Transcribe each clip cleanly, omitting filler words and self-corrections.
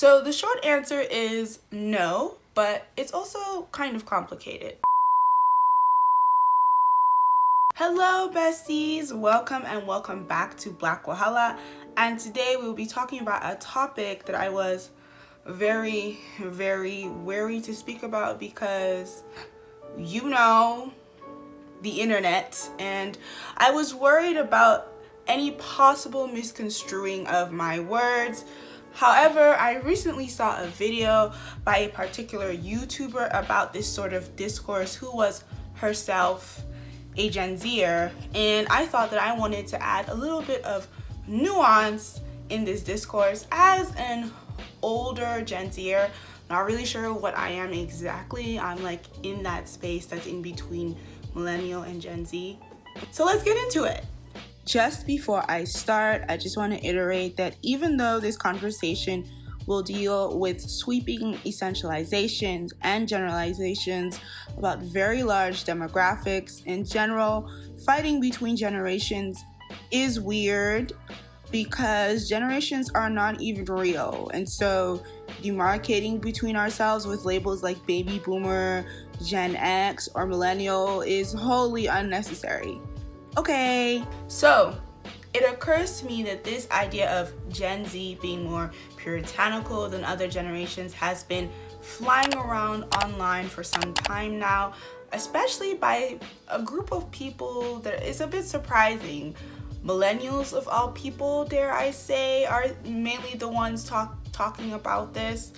So the short answer is no, but it's also kind of complicated. Hello besties, welcome back to Black Wahala, and today we'll be talking about a topic that I was very wary to speak about because the internet, and I was worried about any possible misconstruing of my words. However, I recently saw a video by a particular YouTuber about this sort of discourse who was herself a Gen Zer, and I thought that I wanted to add a little bit of nuance in this discourse as an older Gen Zer. Not really sure what I am exactly. I'm like in that space that's in between millennial and Gen Z. So let's get into it. Just before I start, I just want to iterate that even though this conversation will deal with sweeping essentializations and generalizations about very large demographics in general, fighting between generations is weird because generations are not even real. And so demarcating between ourselves with labels like baby boomer, Gen X, or millennial is wholly unnecessary. Okay, so it occurs to me that this idea of Gen Z being more puritanical than other generations has been flying around online for some time now, especially by a group of people that is a bit surprising. Millennials, of all people, dare I say, are mainly the ones talking about this.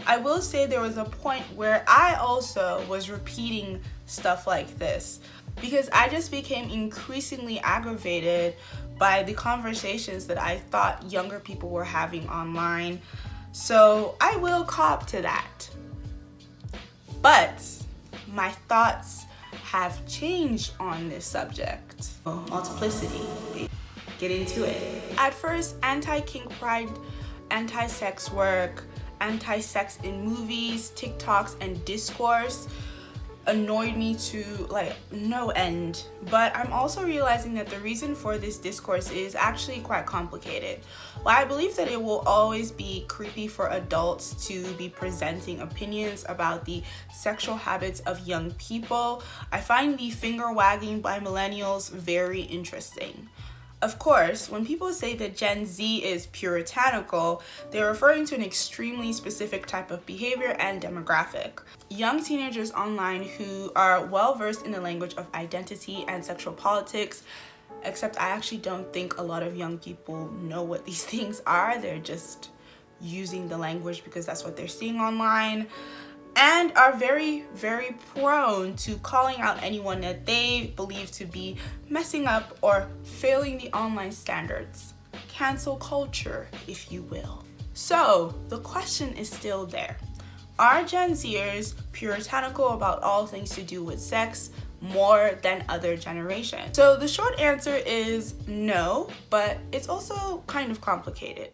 I will say there was a point where I also was repeating stuff like this because I just became increasingly aggravated by the conversations that I thought younger people were having online. So I will cop to that. But my thoughts have changed on this subject. Multiplicity. Get into it. At first, anti-kink pride, anti-sex work, anti-sex in movies, TikToks, and discourse annoyed me to no end. But I'm also realizing that the reason for this discourse is actually quite complicated. While I believe that it will always be creepy for adults to be presenting opinions about the sexual habits of young people, I find the finger wagging by millennials very interesting. Of course, when people say that Gen Z is puritanical, they're referring to an extremely specific type of behavior and demographic. Young teenagers online who are well versed in the language of identity and sexual politics, except I actually don't think a lot of young people know what these things are. They're just using the language because that's what they're seeing online, and are very prone to calling out anyone that they believe to be messing up or failing the online standards. Cancel culture, if you will. So the question is still there. Are Gen Zers puritanical about all things to do with sex more than other generations? So the short answer is no, but it's also kind of complicated.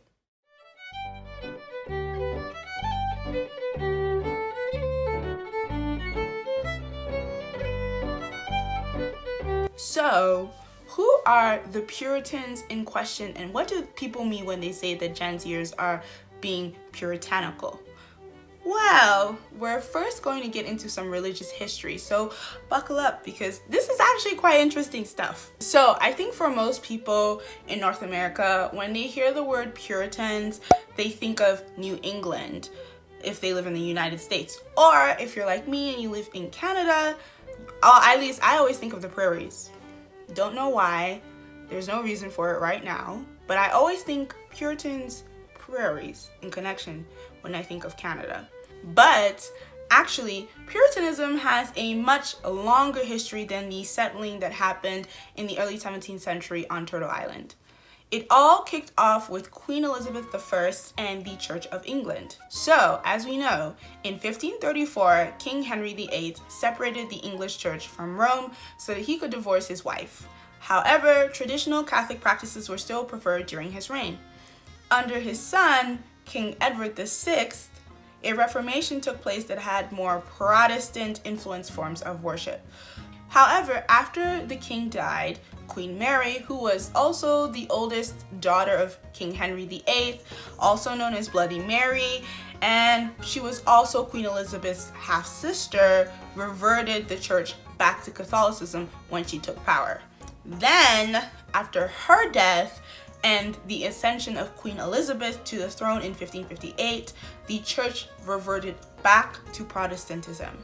So, who are the Puritans in question, and what do people mean when they say that Gen Zers are being puritanical? Well, we're first going to get into some religious history, so buckle up because this is actually quite interesting stuff. So I think for most people in North America, when they hear the word Puritans, they think of New England if they live in the United States. Or if you're like me and you live in Canada, at least I always think of the prairies. Don't know why. There's no reason for it right now. But I always think Puritans, prairies in connection when I think of Canada. But actually, Puritanism has a much longer history than the settling that happened in the early 17th century on Turtle Island. It all kicked off with Queen Elizabeth I and the Church of England. So, as we know, in 1534, King Henry VIII separated the English Church from Rome so that he could divorce his wife. However, traditional Catholic practices were still preferred during his reign. Under his son, King Edward VI, a reformation took place that had more Protestant influenced forms of worship. However, after the king died, Queen Mary, who was also the oldest daughter of King Henry VIII, also known as Bloody Mary, and she was also Queen Elizabeth's half-sister, reverted the church back to Catholicism when she took power. Then, after her death and the ascension of Queen Elizabeth to the throne in 1558, the church reverted back to Protestantism.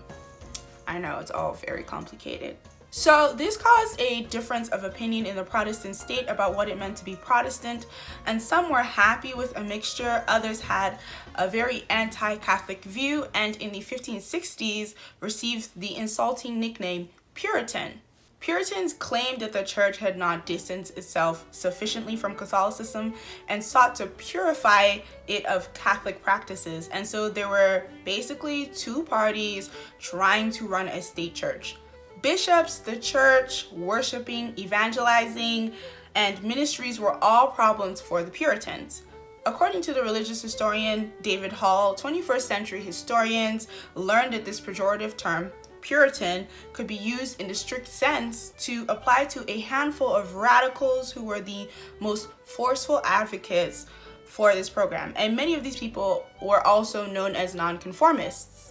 I know, it's all very complicated. So this caused a difference of opinion in the Protestant state about what it meant to be Protestant, and some were happy with a mixture, others had a very anti-Catholic view, and in the 1560s received the insulting nickname Puritan. Puritans claimed that the church had not distanced itself sufficiently from Catholicism and sought to purify it of Catholic practices, and so there were basically two parties trying to run a state church. Bishops, the church, worshiping, evangelizing, and ministries were all problems for the Puritans. According to the religious historian David Hall, 21st century historians learned that this pejorative term, Puritan, could be used in the strict sense to apply to a handful of radicals who were the most forceful advocates for this program. And many of these people were also known as nonconformists.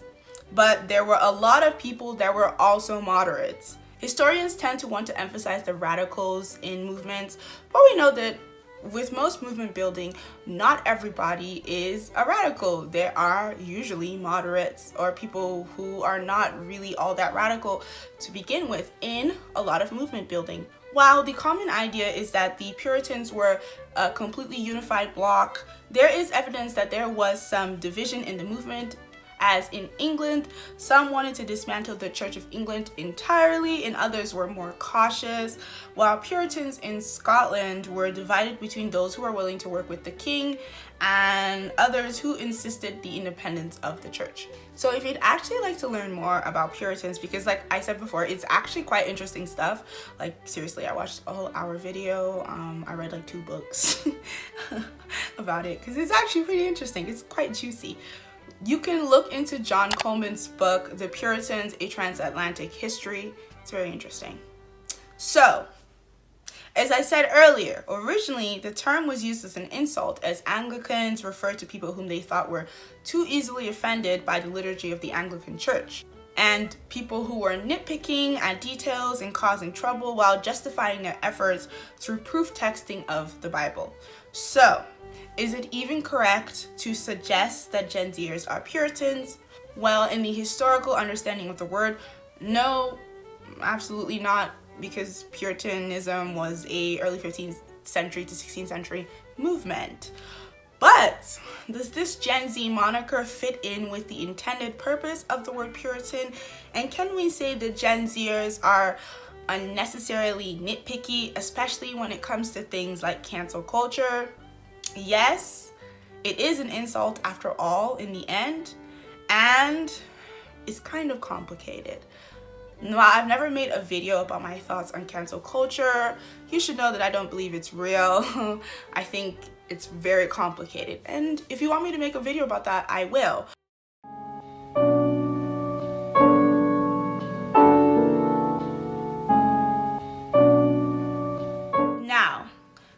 But there were a lot of people that were also moderates. Historians tend to want to emphasize the radicals in movements, but we know that with most movement building, not everybody is a radical. There are usually moderates or people who are not really all that radical to begin with in a lot of movement building. While the common idea is that the Puritans were a completely unified bloc, there is evidence that there was some division in the movement. As in England, some wanted to dismantle the Church of England entirely and others were more cautious, while Puritans in Scotland were divided between those who were willing to work with the king and others who insisted the independence of the church. So if you'd actually like to learn more about Puritans, because like I said before, it's actually quite interesting stuff. Like seriously, I watched a whole hour video. I read like 2 books about it because it's actually pretty interesting. It's quite juicy. You can look into John Coleman's book, The Puritans, A Transatlantic History. It's very interesting. So, as I said earlier, originally the term was used as an insult, as Anglicans referred to people whom they thought were too easily offended by the liturgy of the Anglican Church, and people who were nitpicking at details and causing trouble while justifying their efforts through proof texting of the Bible. So, is it even correct to suggest that Gen Zers are Puritans? Well, in the historical understanding of the word, no, absolutely not, because Puritanism was a early 15th century to 16th century movement. But does this Gen Z moniker fit in with the intended purpose of the word Puritan? And can we say that Gen Zers are unnecessarily nitpicky, especially when it comes to things like cancel culture? Yes, it is an insult after all in the end, and it's kind of complicated. While I've never made a video about my thoughts on cancel culture, you should know that I don't believe it's real. I think it's very complicated, and if you want me to make a video about that, I will. Now,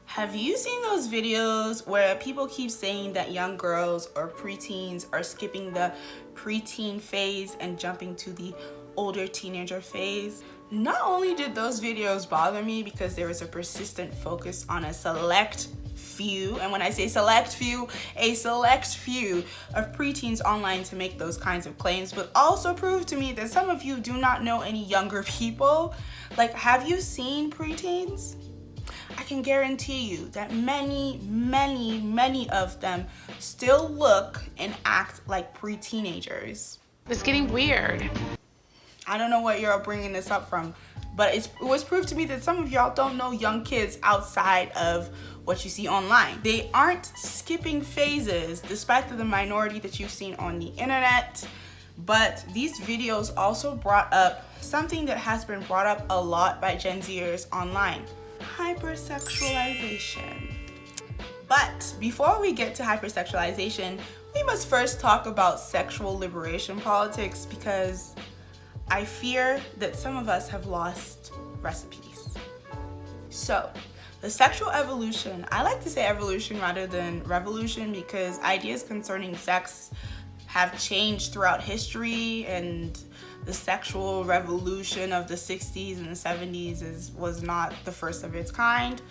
have you seen those videos where people keep saying that young girls or preteens are skipping the preteen phase and jumping to the older teenager phase? Not only did those videos bother me because there was a persistent focus on a select few, and when I say select few, a select few of preteens online to make those kinds of claims, but also proved to me that some of you do not know any younger people. Like, have you seen preteens? I can guarantee you that many of them still look and act like pre-teenagers. It's getting weird. I don't know what you're bringing this up from, but it was proved to me that some of y'all don't know young kids outside of what you see online. They aren't skipping phases, despite the minority that you've seen on the internet. But these videos also brought up something that has been brought up a lot by Gen Zers online: hypersexualization. But before we get to hypersexualization, we must first talk about sexual liberation politics, because I fear that some of us have lost recipes. So, the sexual evolution, I like to say evolution rather than revolution because ideas concerning sex have changed throughout history, and the sexual revolution of the 60s and the 70s was not the first of its kind.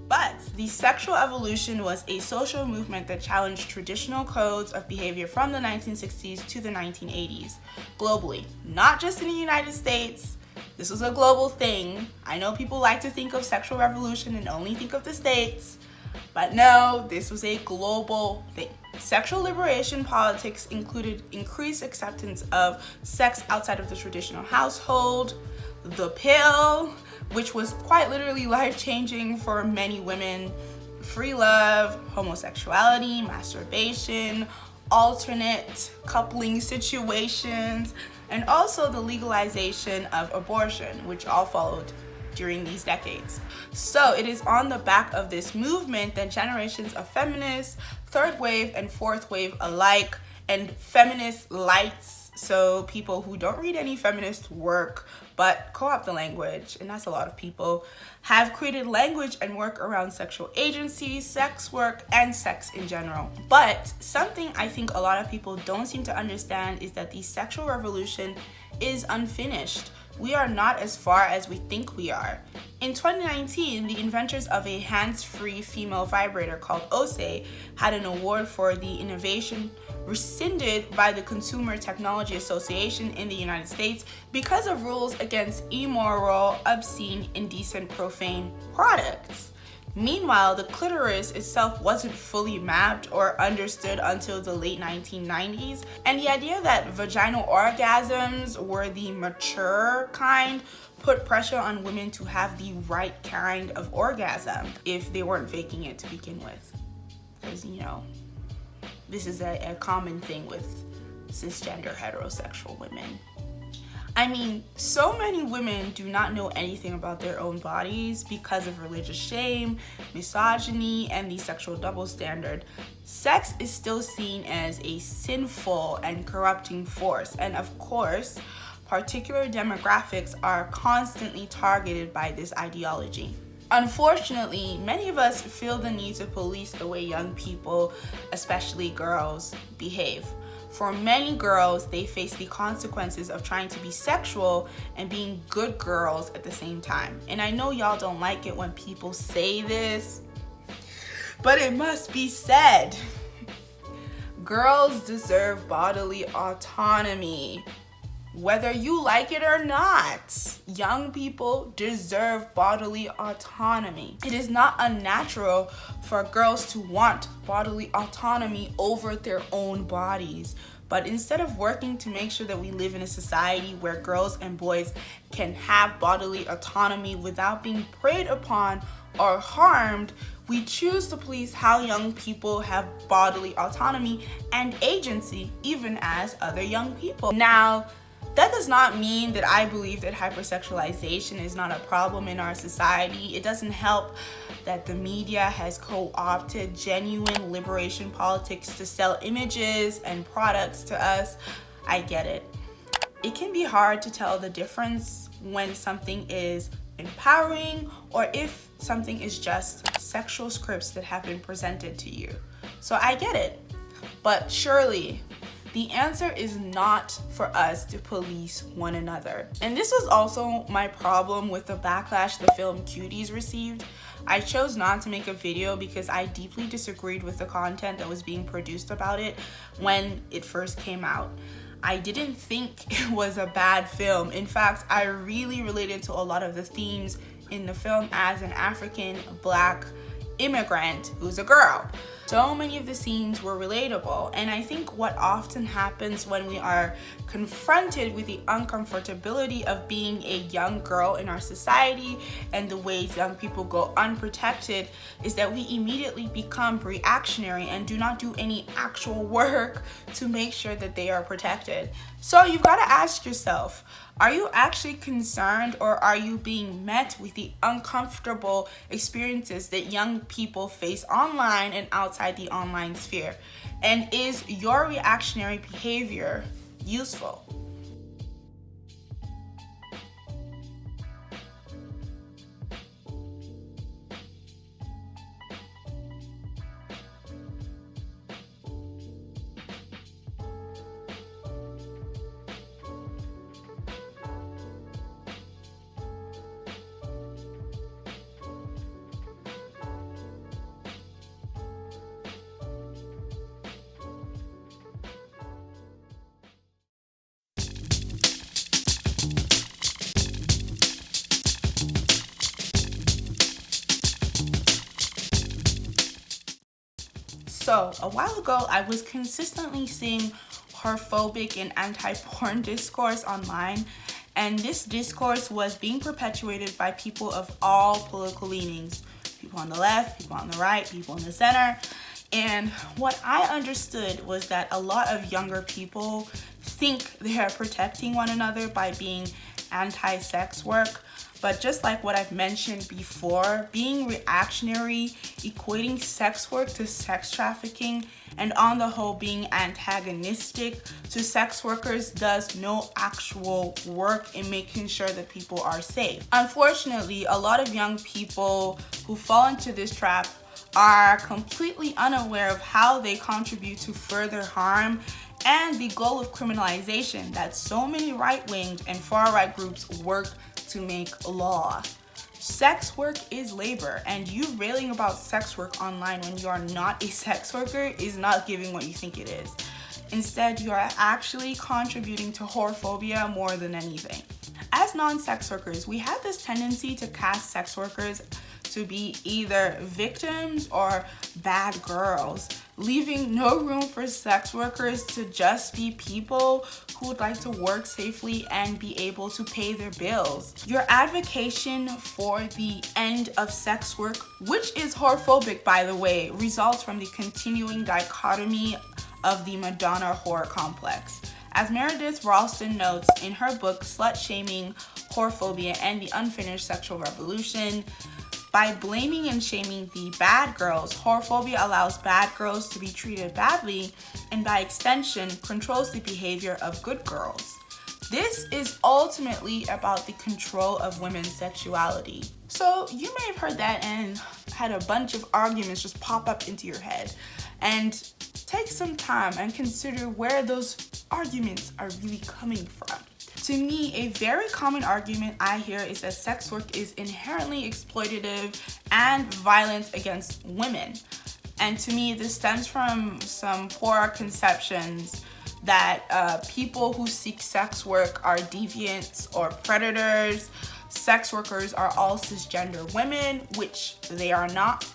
But the sexual evolution was a social movement that challenged traditional codes of behavior from the 1960s to the 1980s, globally, not just in the United States. This was a global thing. I know people like to think of sexual revolution and only think of the States, but no, this was a global thing. Sexual liberation politics included increased acceptance of sex outside of the traditional household, the pill, which was quite literally life-changing for many women, free love, homosexuality, masturbation, alternate coupling situations, and also the legalization of abortion, which all followed during these decades. So it is on the back of this movement that generations of feminists, third wave and fourth wave alike, and feminist lights, so people who don't read any feminist work but co-opt the language, and that's a lot of people, have created language and work around sexual agency, sex work, and sex in general. But something I think a lot of people don't seem to understand is that the sexual revolution is unfinished. We are not as far as we think we are. In 2019, the inventors of a hands-free female vibrator called OSE had an award for the innovation rescinded by the Consumer Technology Association in the United States because of rules against immoral, obscene, indecent, profane products. Meanwhile, the clitoris itself wasn't fully mapped or understood until the late 1990s, and the idea that vaginal orgasms were the mature kind put pressure on women to have the right kind of orgasm if they weren't faking it to begin with. Because, this is a common thing with cisgender heterosexual women. I mean, so many women do not know anything about their own bodies because of religious shame, misogyny, and the sexual double standard. Sex is still seen as a sinful and corrupting force, and of course, particular demographics are constantly targeted by this ideology. Unfortunately, many of us feel the need to police the way young people, especially girls, behave. For many girls, they face the consequences of trying to be sexual and being good girls at the same time. And I know y'all don't like it when people say this, but it must be said. Girls deserve bodily autonomy. Whether you like it or not, young people deserve bodily autonomy. It is not unnatural for girls to want bodily autonomy over their own bodies. But instead of working to make sure that we live in a society where girls and boys can have bodily autonomy without being preyed upon or harmed, we choose to police how young people have bodily autonomy and agency, even as other young people. Now, that does not mean that I believe that hypersexualization is not a problem in our society. It doesn't help that the media has co-opted genuine liberation politics to sell images and products to us. I get it. It can be hard to tell the difference when something is empowering or if something is just sexual scripts that have been presented to you. So I get it. But surely, the answer is not for us to police one another. And this was also my problem with the backlash the film Cuties received. I chose not to make a video because I deeply disagreed with the content that was being produced about it when it first came out. I didn't think it was a bad film. In fact, I really related to a lot of the themes in the film as an African Black immigrant who's a girl. So many of the scenes were relatable, and I think what often happens when we are confronted with the uncomfortability of being a young girl in our society and the ways young people go unprotected is that we immediately become reactionary and do not do any actual work to make sure that they are protected. So you've got to ask yourself, are you actually concerned, or are you being met with the uncomfortable experiences that young people face online and outside the online sphere? And is your reactionary behavior useful? So a while ago, I was consistently seeing whorephobic and anti-porn discourse online, and this discourse was being perpetuated by people of all political leanings. People on the left, people on the right, people in the center. And what I understood was that a lot of younger people think they are protecting one another by being anti-sex work. But just like what I've mentioned before, being reactionary, equating sex work to sex trafficking, and on the whole being antagonistic to sex workers does no actual work in making sure that people are safe. Unfortunately, a lot of young people who fall into this trap are completely unaware of how they contribute to further harm and the goal of criminalization that so many right-winged and far-right groups work to make law. Sex work is labor, and you railing about sex work online when you are not a sex worker is not giving what you think it is. Instead, you are actually contributing to whorephobia more than anything. As non-sex workers, we have this tendency to cast sex workers to be either victims or bad girls, leaving no room for sex workers to just be people who would like to work safely and be able to pay their bills. Your advocacy for the end of sex work, which is whorephobic by the way, results from the continuing dichotomy of the Madonna whore complex. As Meredith Ralston notes in her book Slut-Shaming, Whorephobia, and the Unfinished Sexual Revolution, by blaming and shaming the bad girls, whorephobia allows bad girls to be treated badly and by extension controls the behavior of good girls. This is ultimately about the control of women's sexuality. So you may have heard that and had a bunch of arguments just pop up into your head. And take some time and consider where those arguments are really coming from. To me, a very common argument I hear is that sex work is inherently exploitative and violent against women. And to me, this stems from some poor conceptions that people who seek sex work are deviants or predators. Sex workers are all cisgender women, which they are not,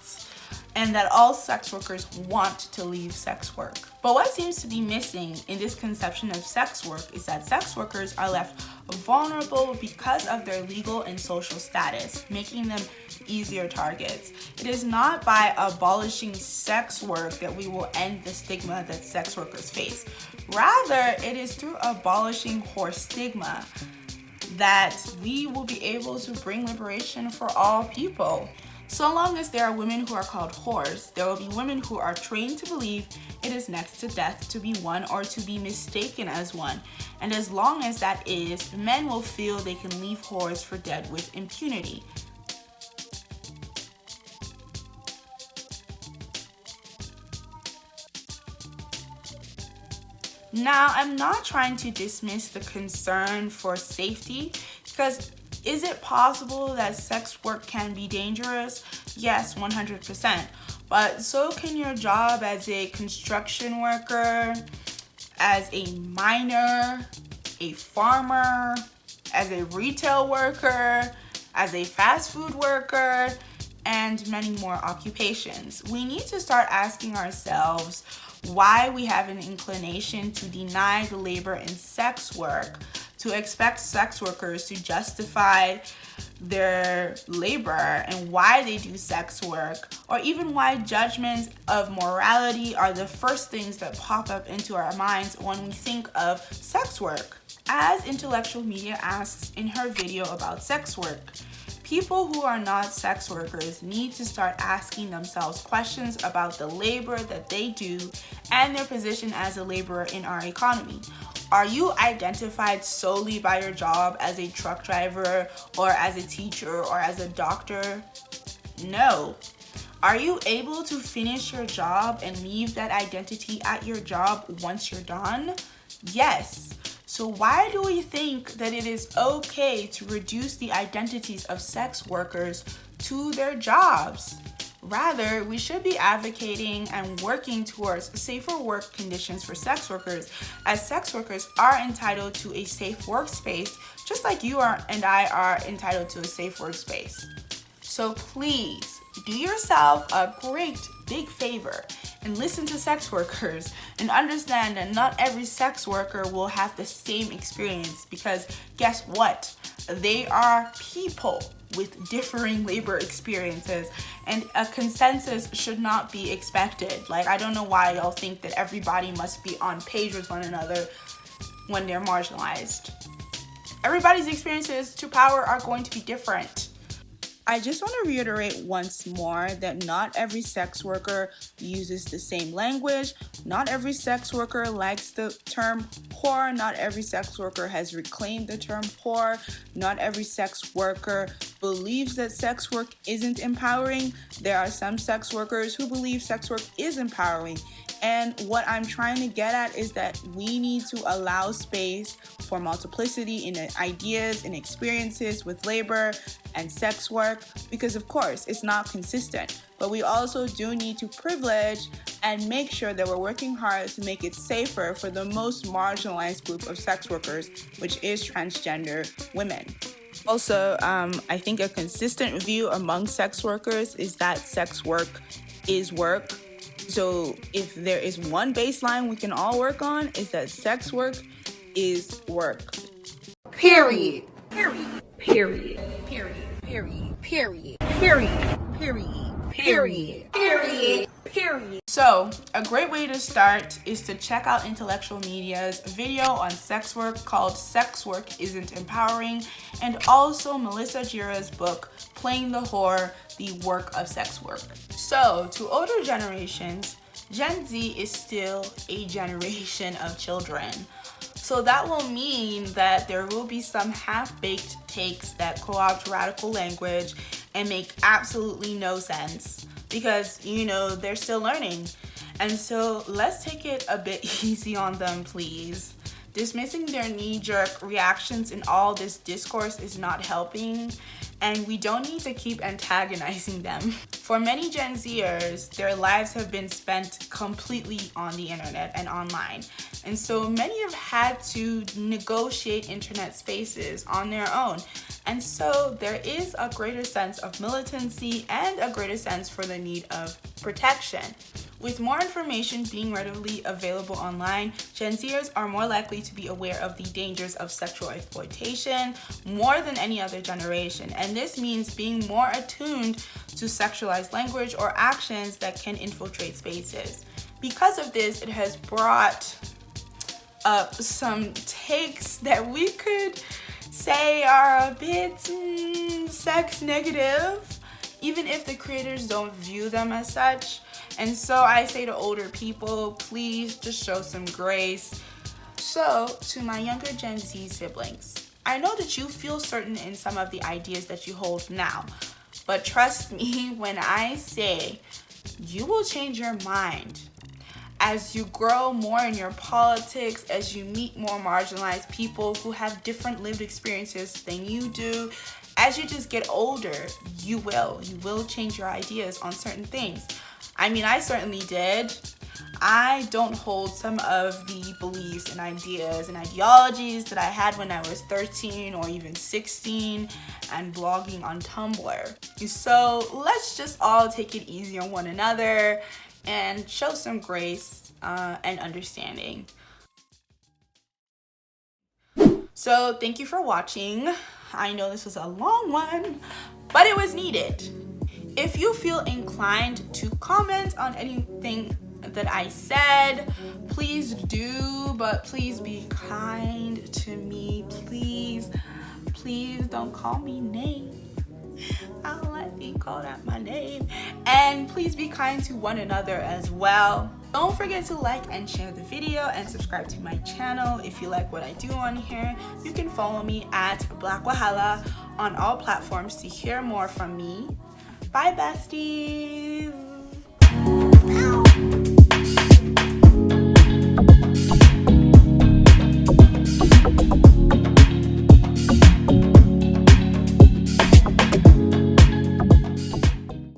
and that all sex workers want to leave sex work. But what seems to be missing in this conception of sex work is that sex workers are left vulnerable because of their legal and social status, making them easier targets. It is not by abolishing sex work that we will end the stigma that sex workers face. Rather, it is through abolishing whore stigma that we will be able to bring liberation for all people. So long as there are women who are called whores, there will be women who are trained to believe it is next to death to be one or to be mistaken as one. And as long as that is, men will feel they can leave whores for dead with impunity. Now, I'm not trying to dismiss the concern for safety, because is it possible that sex work can be dangerous? Yes, 100%. But so can your job as a construction worker, as a miner, a farmer, as a retail worker, as a fast food worker, and many more occupations. We need to start asking ourselves why we have an inclination to deny the labor in sex work, to expect sex workers to justify their labor and why they do sex work, or even why judgments of morality are the first things that pop up into our minds when we think of sex work. As Intellectual Media asks in her video about sex work, people who are not sex workers need to start asking themselves questions about the labor that they do and their position as a laborer in our economy. Are you identified solely by your job as a truck driver or as a teacher or as a doctor? No. Are you able to finish your job and leave that identity at your job once you're done? Yes. So why do we think that it is okay to reduce the identities of sex workers to their jobs? Rather, we should be advocating and working towards safer work conditions for sex workers, as sex workers are entitled to a safe workspace, just like you are and I are entitled to a safe workspace. So please, do yourself a great big favor and listen to sex workers and understand that not every sex worker will have the same experience, because guess what? They are people with differing labor experiences, and a consensus should not be expected. Like, I don't know why y'all think that everybody must be on page with one another when they're marginalized. Everybody's experiences to power are going to be different. I just want to reiterate once more that not every sex worker uses the same language. Not every sex worker likes the term whore. Not every sex worker has reclaimed the term whore. Not every sex worker believes that sex work isn't empowering. There are some sex workers who believe sex work is empowering. And what I'm trying to get at is that we need to allow space for multiplicity in ideas and experiences with labor and sex work, because of course it's not consistent. But we also do need to privilege and make sure that we're working hard to make it safer for the most marginalized group of sex workers, which is transgender women. Also, I think a consistent view among sex workers is that sex work is work. So if there is one baseline we can all work on, is that sex work is work. Period. Period. Period. Period. Period. Period. Period. Period. Period. Period. Period. So, a great way to start is to check out Intellectual Media's video on sex work called Sex Work Isn't Empowering, and also Melissa Gira's book, Playing the Whore, The Work of Sex Work. So, to older generations, Gen Z is still a generation of children. So that will mean that there will be some half-baked takes that co-opt radical language and make absolutely no sense, because, you know, they're still learning. And so let's take it a bit easy on them, please. Dismissing their knee-jerk reactions in all this discourse is not helping, and we don't need to keep antagonizing them. For many Gen Zers, their lives have been spent completely on the internet and online, and so many have had to negotiate internet spaces on their own. And so there is a greater sense of militancy and a greater sense for the need of protection. With more information being readily available online, Gen Zers are more likely to be aware of the dangers of sexual exploitation more than any other generation. And this means being more attuned to sexualized language or actions that can infiltrate spaces. Because of this, it has brought up some takes that we could say are a bit sex negative, even if the creators don't view them as such. And so I say to older people, please just show some grace. So to my younger Gen Z siblings, I know that you feel certain in some of the ideas that you hold now, but trust me when I say you will change your mind as you grow more in your politics, as you meet more marginalized people who have different lived experiences than you do. As you just get older, you will change your ideas on certain things. I mean, I certainly did. I don't hold some of the beliefs and ideas and ideologies that I had when I was 13 or even 16 and blogging on Tumblr. So let's just all take it easy on one another and show some grace and understanding. So thank you for watching. I know this was a long one, but it was needed. If you feel inclined to comment on anything that I said, please do, but please be kind to me. Please don't call me names. I don't like being called out my name. And please be kind to one another as well. Don't forget to like and share the video and subscribe to my channel if you like what I do on here. You can follow me at Black Wahala on all platforms to hear more from me. Bye, besties.